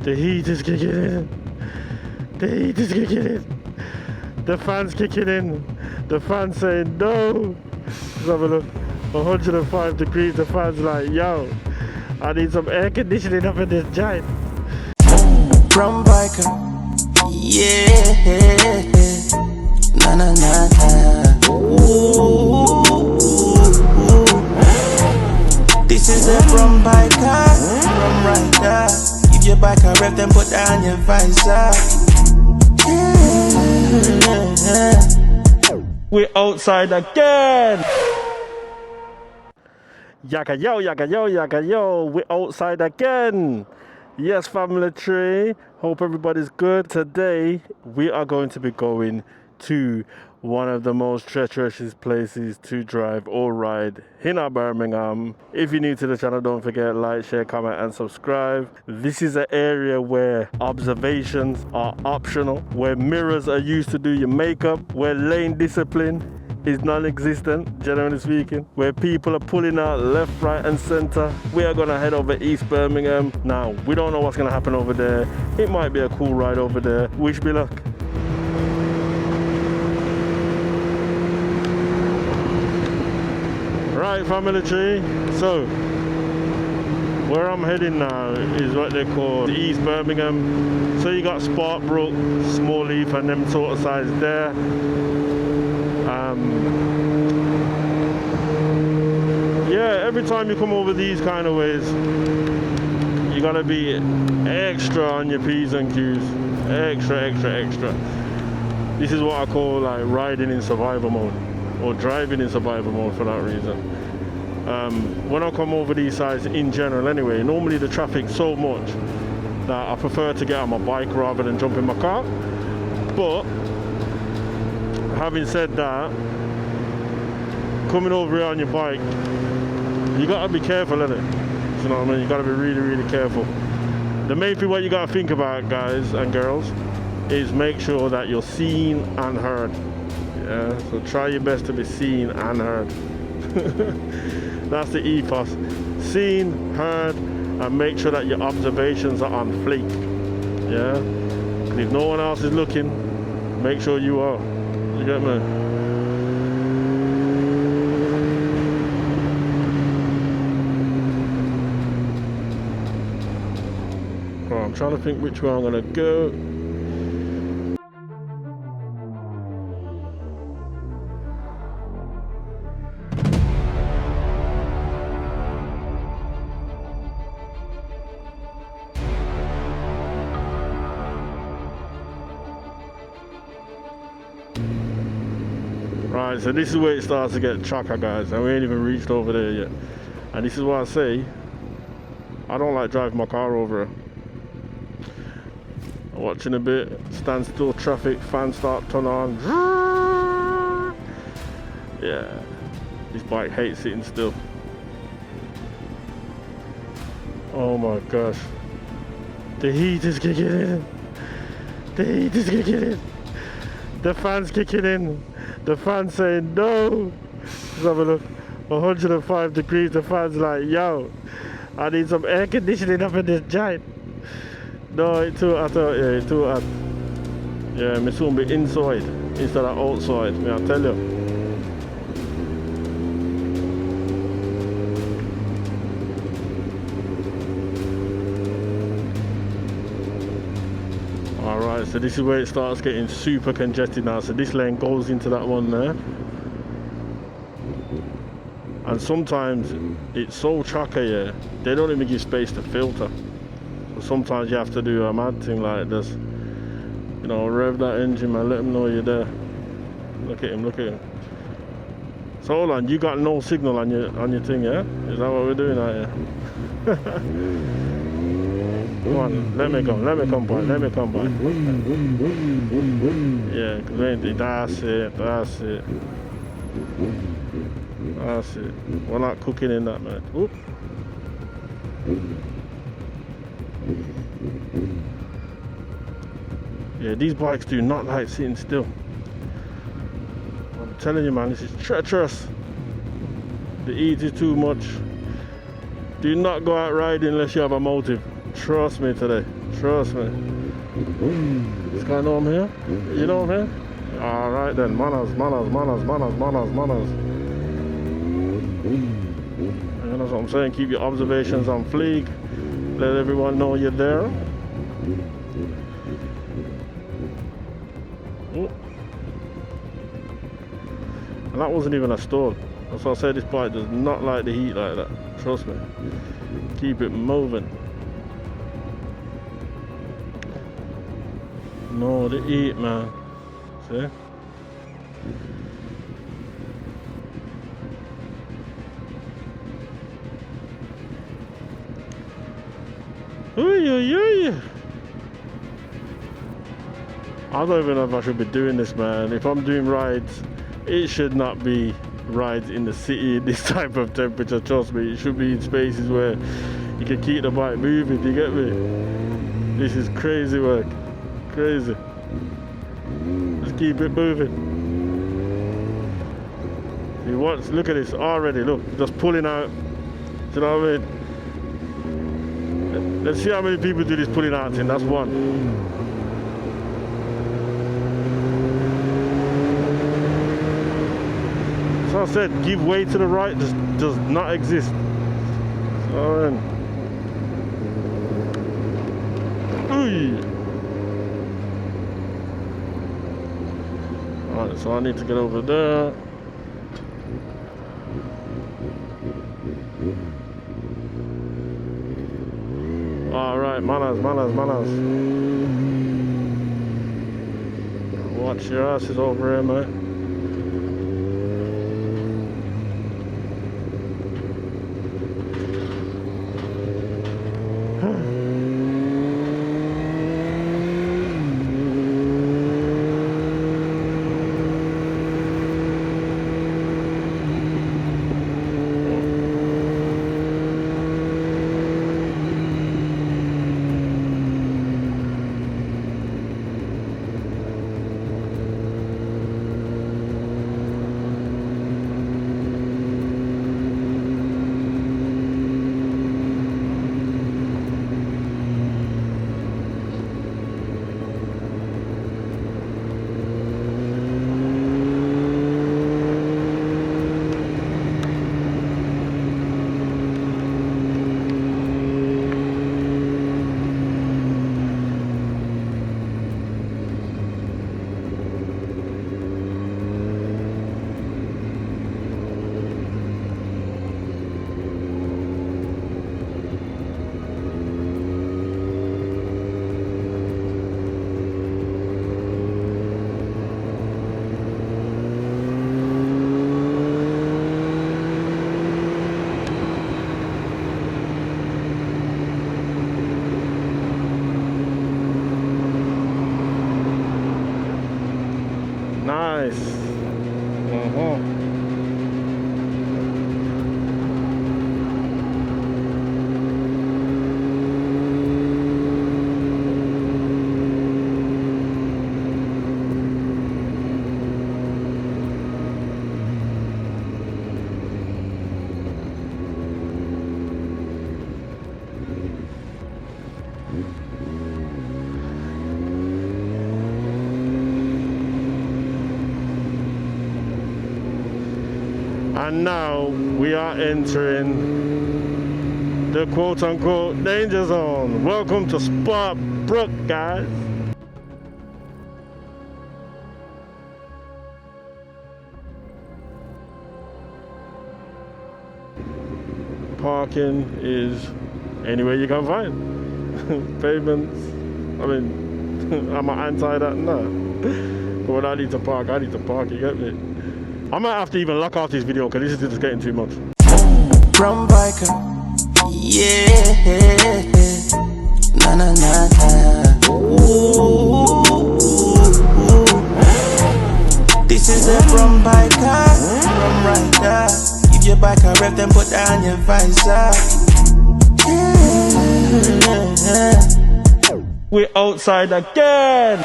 The heat is kicking in. The heat is kicking in. The fan's kicking in. The fan's saying no. Let's have a look. 105 degrees. The fan's like, yo, I need some air conditioning up in this giant. From biker, yeah, na na na na. Ooh. This is the from biker, from rider. Give your bike a rev, then put down your visor. Yeah. We're outside again. Yaka yo, yaka yo, yaka yo. We're outside again. Yes, family tree. Hope everybody's good. Today, we are going to be going to one of the most treacherous places to drive or ride in Birmingham. If you're new to the channel, don't forget like, share, comment and subscribe. This is an area where observations are optional, where mirrors are used to do your makeup, where lane discipline is non-existent, generally speaking, where people are pulling out left, right and center. We are gonna head over East Birmingham. Now, we don't know what's gonna happen over there. It might be a cool ride over there. Wish me luck. Right, family tree. So, where I'm heading now is what they call East Birmingham. So you got Sparkbrook, Small Heath and them sort of sides there. Yeah, every time you come over these kind of ways, you gotta be extra on your P's and Q's. Extra. This is what I call like riding in survival mode, or driving in survival mode for that reason. When I come over these sides in general anyway, normally the traffic's so much that I prefer to get on my bike rather than jump in my car. But having said that, coming over here on your bike, you gotta be careful, innit? You know what I mean? You gotta be really careful. The main thing what you gotta think about, guys and girls, is make sure that you're seen and heard. Yeah, so try your best to be seen and heard. That's the ethos. Seen, heard, and make sure that your observations are on fleek. Yeah? And if no one else is looking, make sure you are. You get me? Oh, I'm trying to think which way I'm gonna go. Right, so this is where it starts to get chocker, guys, and we ain't even reached over there yet. And this is why I say I don't like driving my car over here. Watching a bit, standstill traffic, fan start, turn on. Yeah, this bike hates sitting still. Oh my gosh, the heat is kicking in. The heat is kicking in. The fan's kicking in. The fan's saying no. Let's have a look. 105 degrees. The fan's like, yo, I need some air conditioning up in this giant. No, it's too hot. Yeah, it's too hot. Yeah, me soon be inside instead of outside. Me, I'll tell you. Alright, so this is where it starts getting super congested now. So this lane goes into that one there. And sometimes it's so chocker, yeah, they don't even give space to filter. So sometimes you have to do a mad thing like this. You know, rev that engine, man, let them know you're there. Look at him, look at him. So hold on, you got no signal on your thing, yeah? Is that what we're doing out here? Come on, let me come boy, let me come boy. Yeah, that's it. That's it. We're not cooking in that, man. Oop. Yeah, these bikes do not like sitting still. I'm telling you, man, this is treacherous. The heat is too much. Do not go out riding unless you have a motive. Trust me today. Trust me. This guy know I'm here? You know I'm here? Alright then. Manners. You know what I'm saying? Keep your observations on fleek. Let everyone know you're there. Ooh. And that wasn't even a stall. That's why I said this bike does not like the heat like that. Trust me. Keep it moving. No, the heat, man. See? Ooh. I don't even know if I should be doing this, man. If I'm doing rides, it should not be rides in the city in this type of temperature. Trust me, it should be in spaces where you can keep the bike moving. Do you get me? This is crazy work. Crazy. Just keep it moving. See what? Look at this already. Look, just pulling out. Do you know what I mean? Let's see how many people do this pulling out thing. That's one. So I said, give way to the right just does not exist. So alright, so I need to get over there. Alright, manners. Watch your asses over here, mate. Nice. And now we are entering the quote-unquote danger zone. Welcome to Sparkbrook, guys. Parking is anywhere you can find. Pavements, I mean, I'm not anti that, no. But when I need to park, you get me? I might have to even lock off this video because this is just getting too much. From biker, yeah, na. Ooh. This is a from biker, from rider. Give your bike a rev, then put down your visor. Yeah. We're outside again.